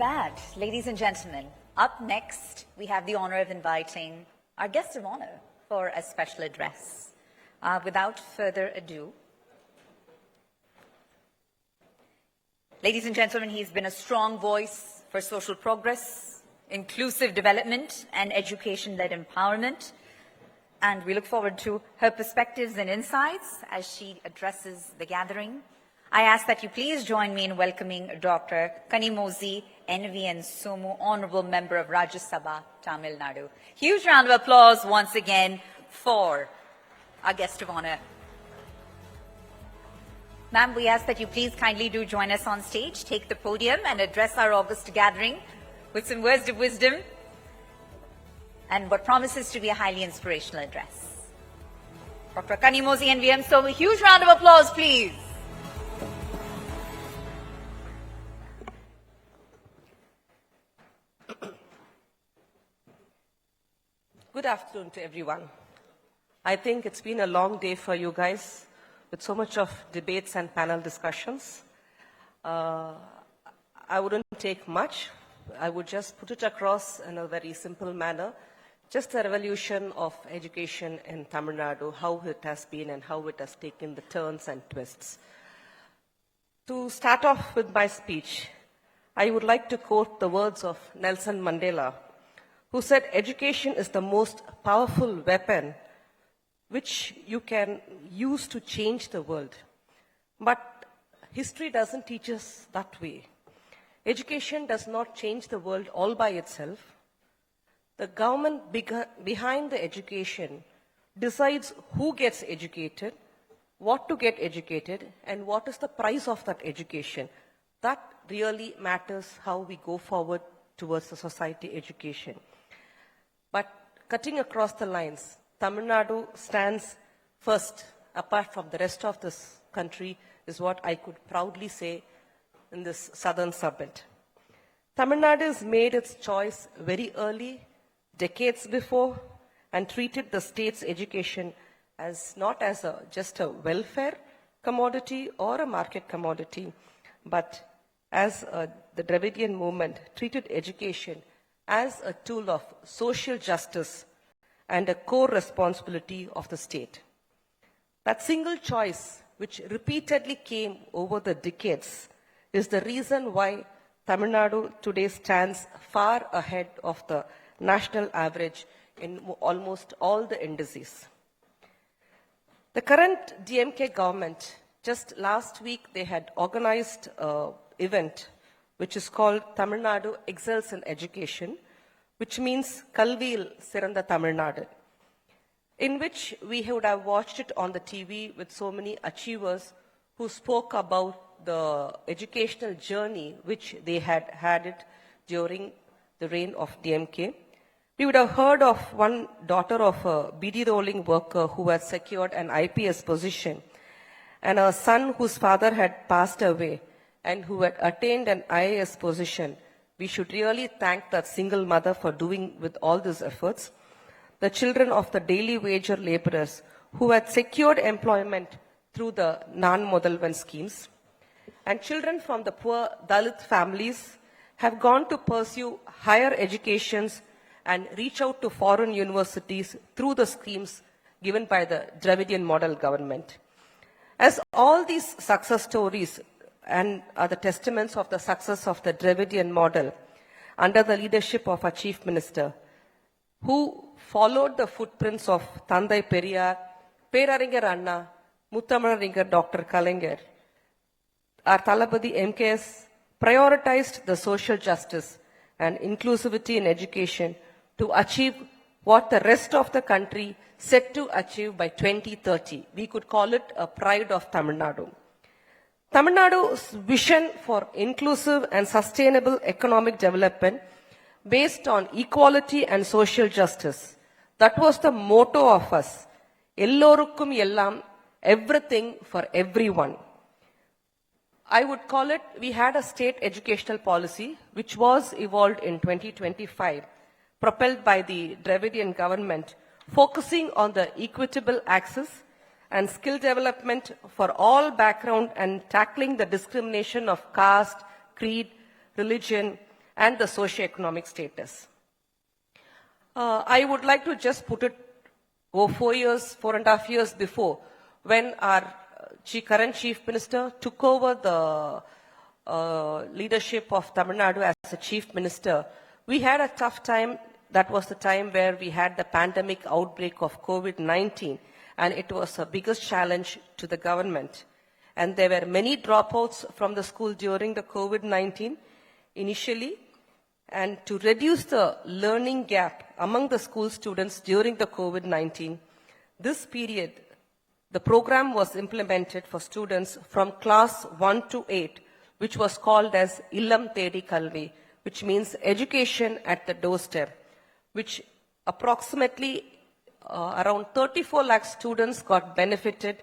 that, ladies and gentlemen, up next, we have the honor of inviting our guest of honor for a special address. Without further ado, ladies and gentlemen, he's been a strong voice for social progress, inclusive development, and education-led empowerment. And we look forward to her perspectives and insights as she addresses the gathering. I ask that you please join me in welcoming Dr. Kanimozhi NVN Somu, Honorable Member of Rajya Sabha, Tamil Nadu. Huge round of applause once again for our guest of honor. Ma'am, we ask that you please kindly do join us on stage, take the podium and address our August gathering with some words of wisdom and what promises to be a highly inspirational address. Dr. Kanimozhi NVN Somu, a huge round of applause, please. Good afternoon to everyone. I think it's been a long day for you guys with so much of debates and panel discussions. I wouldn't take much. I would just put it across in a very simple manner. Just the revolution of education in Tamil Nadu, how it has been and how it has taken the turns and twists. To start off with my speech, I would like to quote the words of Nelson Mandela, who said, "Education is the most powerful weapon which you can use to change the world." But history doesn't teach us that way. Education does not change the world all by itself. The government behind the education decides who gets educated, what to get educated, and what is the price of that education. That really matters how we go forward towards the society education. But cutting across the lines, Tamil Nadu stands first, apart from the rest of this country, is what I could proudly say in this Southern Summit. Tamil Nadu has made its choice very early, decades before, and treated the state's education as not as just a welfare commodity or a market commodity, but as the Dravidian movement treated education as a tool of social justice and a core responsibility of the state. That single choice, which repeatedly came over the decades, is the reason why Tamil Nadu today stands far ahead of the national average in almost all the indices. The current DMK government, just last week, they had organized an event which is called Tamil Nadu Excels in Education, which means Kalviyil Siranda Tamil Nadu, in which we would have watched it on the TV with so many achievers who spoke about the educational journey which they had it during the reign of DMK. We would have heard of one daughter of a BD rolling worker who had secured an IPS position, and a son whose father had passed away and who had attained an IAS position. We should really thank that single mother for doing with all these efforts. The children of the daily wager laborers who had secured employment through the Nan Modalvan schemes. And children from the poor Dalit families have gone to pursue higher educations and reach out to foreign universities through the schemes given by the Dravidian model government. As all these success stories and are the testaments of the success of the Dravidian model under the leadership of our Chief Minister, who followed the footprints of Thandai Periyar, Peraringer Anna, Muttamazharinger Dr. Kalaignar. Our Thalapathy MKS prioritized the social justice and inclusivity in education to achieve what the rest of the country set to achieve by 2030. We could call it a pride of Tamil Nadu. Tamil Nadu's vision for inclusive and sustainable economic development based on equality and social justice. That was the motto of us. Ellorukkum ellam, everything for everyone. I would call it, we had a state educational policy which was evolved in 2025, propelled by the Dravidian government, focusing on the equitable access and skill development for all background and tackling the discrimination of caste, creed, religion, and the socio-economic status. I would like to just put it 4.5 years before, when our current Chief Minister took over the leadership of Tamil Nadu as a Chief Minister. We had a tough time. That was the time where we had the pandemic outbreak of COVID-19, and it was the biggest challenge to the government. And there were many dropouts from the school during the COVID-19 initially, and to reduce the learning gap among the school students during the COVID-19, this period, the program was implemented for students from class 1 to 8, which was called as Illam Thedi Kalvi, which means education at the doorstep, which approximately around 34 lakh students got benefited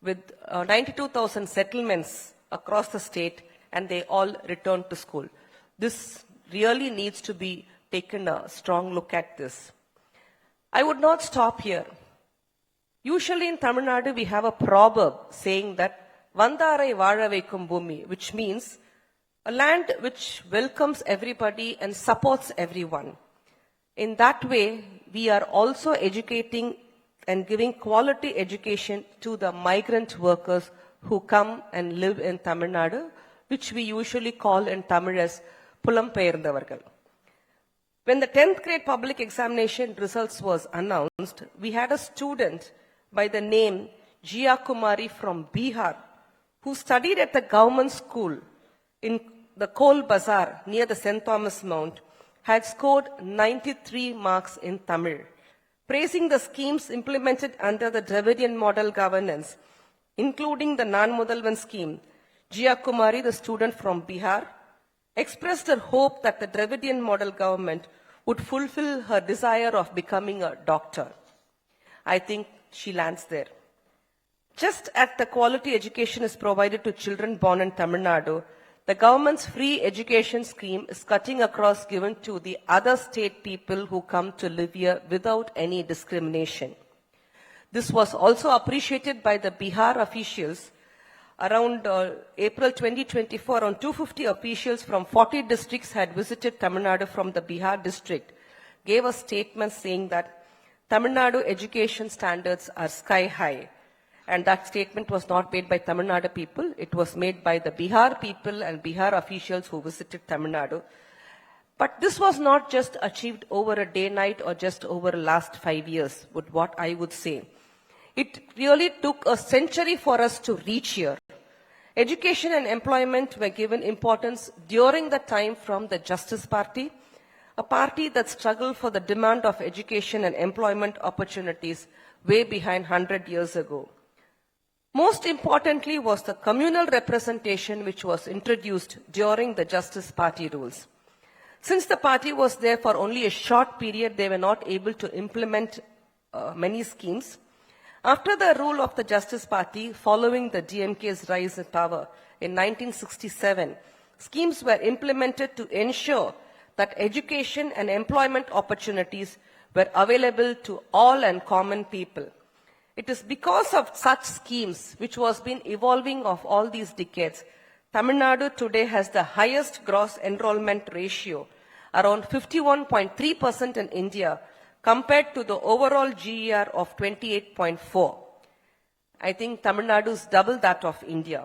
with 92,000 settlements across the state, and they all returned to school. This really needs to be taken a strong look at this. I would not stop here. Usually in Tamil Nadu, we have a proverb saying that Vandarai Vaazha Vaikkum Bhumi, which means a land which welcomes everybody and supports everyone. In that way, we are also educating and giving quality education to the migrant workers who come and live in Tamil Nadu, which we usually call in Tamil as Pulampeyarndavargal. When the 10th grade public examination results was announced, we had a student by the name Jia Kumari from Bihar, who studied at the government school in the Kol Bazaar near the St. Thomas Mount, had scored 93 marks in Tamil. Praising the schemes implemented under the Dravidian model governance, including the Non-Mudalvan scheme, Jia Kumari, the student from Bihar, expressed her hope that the Dravidian model government would fulfill her desire of becoming a doctor. I think she lands there. Just as the quality education is provided to children born in Tamil Nadu, the government's free education scheme is cutting across given to the other state people who come to live here without any discrimination. This was also appreciated by the Bihar officials. Around April 2024, around 250 officials from 40 districts had visited Tamil Nadu from the Bihar district, gave a statement saying that Tamil Nadu education standards are sky high. And that statement was not made by Tamil Nadu people. It was made by the Bihar people and Bihar officials who visited Tamil Nadu. But this was not just achieved over a day night or just over the last 5 years, with what I would say. It really took a century for us to reach here. Education and employment were given importance during the time from the Justice Party, a party that struggled for the demand of education and employment opportunities way behind 100 years ago. Most importantly was the communal representation which was introduced during the Justice Party rules. Since the party was there for only a short period, they were not able to implement many schemes. After the rule of the Justice Party, following the DMK's rise in power in 1967, schemes were implemented to ensure that education and employment opportunities were available to all and common people. It is because of such schemes, which was been evolving of all these decades, Tamil Nadu today has the highest gross enrollment ratio, around 51.3% in India, compared to the overall GER of 28.4. I think Tamil Nadu is double that of India.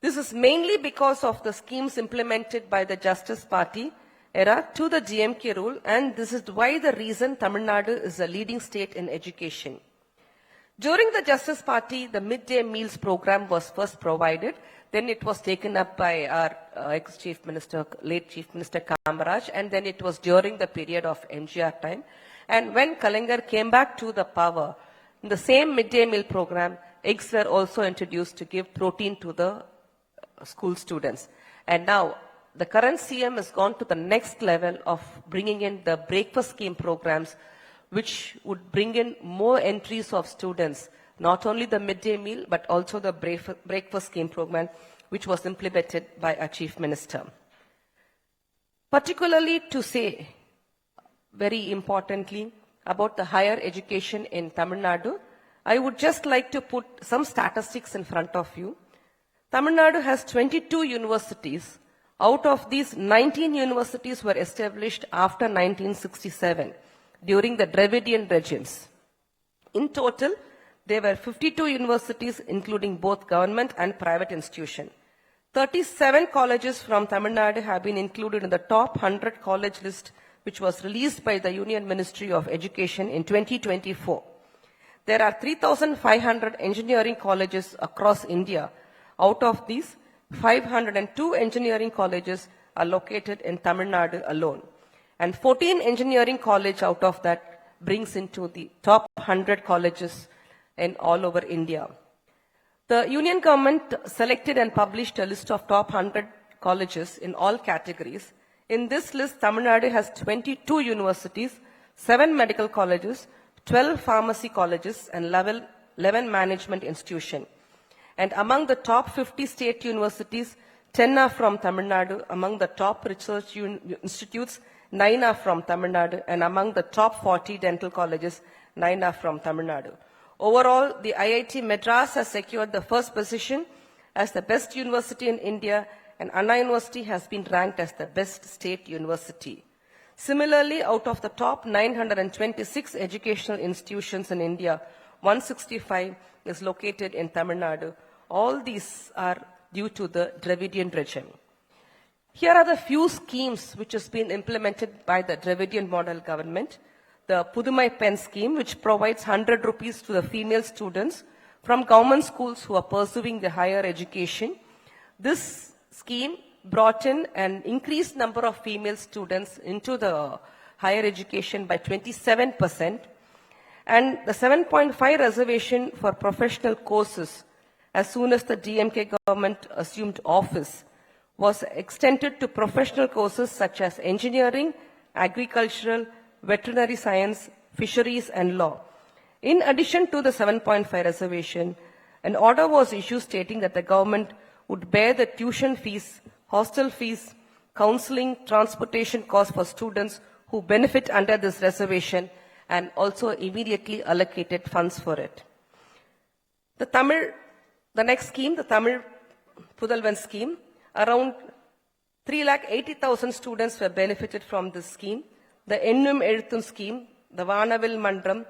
This is mainly because of the schemes implemented by the Justice Party era to the DMK rule, and this is why the reason Tamil Nadu is a leading state in education. During the Justice Party, the midday meals program was first provided. Then it was taken up by our ex-Chief Minister, late Chief Minister Kamaraj, and then it was during the period of MGR time. And when Kalangar came back to the power, in the same midday meal program, eggs were also introduced to give protein to the school students. And now, the current CM has gone to the next level of bringing in the breakfast scheme programs, which would bring in more entries of students, not only the midday meal, but also the breakfast scheme program, which was implemented by our Chief Minister. Particularly to say, very importantly, about the higher education in Tamil Nadu, I would just like to put some statistics in front of you. Tamil Nadu has 22 universities, Out of these, 19 universities were established after 1967 during the Dravidian regimes. In total, there were 52 universities, including both government and private institutions. 37 colleges from Tamil Nadu have been included in the top 100 college list, which was released by the Union Ministry of Education in 2024. There are 3,500 engineering colleges across India. Out of these, 502 engineering colleges are located in Tamil Nadu alone. And 14 engineering colleges out of that brings into the top 100 colleges in all over India. The Union government selected and published a list of top 100 colleges in all categories. In this list, Tamil Nadu has 22 universities, 7 medical colleges, 12 pharmacy colleges, and 11 management institutions. And among the top 50 state universities, 10 are from Tamil Nadu. Among the top research institutes, 9 are from Tamil Nadu. And among the top 40 dental colleges, 9 are from Tamil Nadu. Overall, the IIT Madras has secured the first position as the best university in India, and Anna University has been ranked as the best state university. Similarly, out of the top 926 educational institutions in India, 165 is located in Tamil Nadu. All these are due to the Dravidian regime. Here are the few schemes which has been implemented by the Dravidian model government. The Pudumai Pen scheme, which provides 100 rupees to the female students from government schools who are pursuing the higher education. This scheme brought in an increased number of female students into the higher education by 27%. And the 7.5 reservation for professional courses, as soon as the DMK government assumed office, was extended to professional courses such as engineering, agricultural, veterinary science, fisheries, and law. In addition to the 7.5 reservation, an order was issued stating that the government would bear the tuition fees, hostel fees, counseling, transportation costs for students who benefit under this reservation, and also immediately allocated funds for it. The next scheme, the Tamil Pudalvan scheme, around 380,000 students were benefited from this scheme. The Ennum Ezhuthum scheme, the Vanavil Mandram,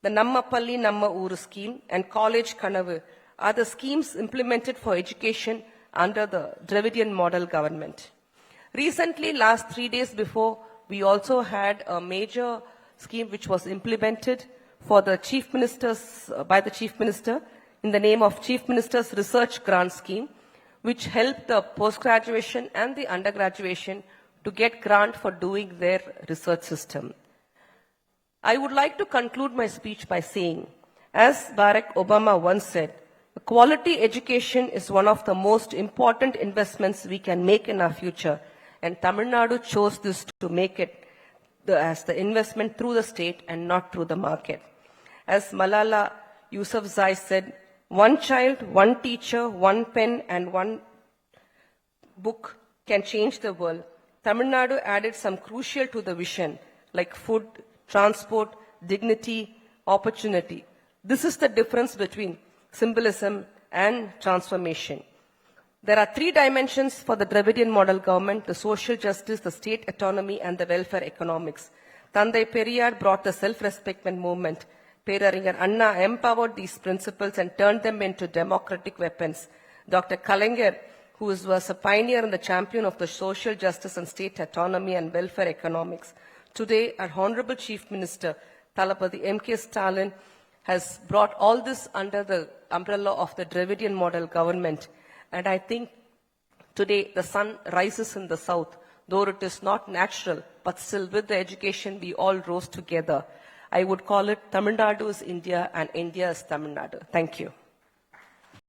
the Nammapalli Namma Ooru scheme, and College Kanavu are the schemes implemented for education under the Dravidian model government. Recently, last 3 days before, we also had a major scheme which was implemented for the Chief Minister's, by the Chief Minister in the name of Chief Minister's Research Grant Scheme, which helped the post-graduation and the undergraduation to get grant for doing their research system. I would like to conclude my speech by saying, as Barack Obama once said, quality education is one of the most important investments we can make in our future, and Tamil Nadu chose this to make it as the investment through the state and not through the market. As Malala Yousafzai said, one child, one teacher, one pen, and one book can change the world. Tamil Nadu added some crucial to the vision, like food, transport, dignity, opportunity. This is the difference between symbolism and transformation. There are 3 dimensions for the Dravidian model government: the social justice, the state autonomy, and the welfare economics. Thandai Periyar brought the self-respectment movement. Peraringer Anna empowered these principles and turned them into democratic weapons. Dr. Kalaignar, who was a pioneer and the champion of the social justice and state autonomy and welfare economics. Today, our Honorable Chief Minister, Thalapathy M.K. Stalin, has brought all this under the umbrella of the Dravidian model government. And I think today the sun rises in the south, though it is not natural, but still with the education we all rose together. I would call it Tamil Nadu is India and India is Tamil Nadu. Thank you.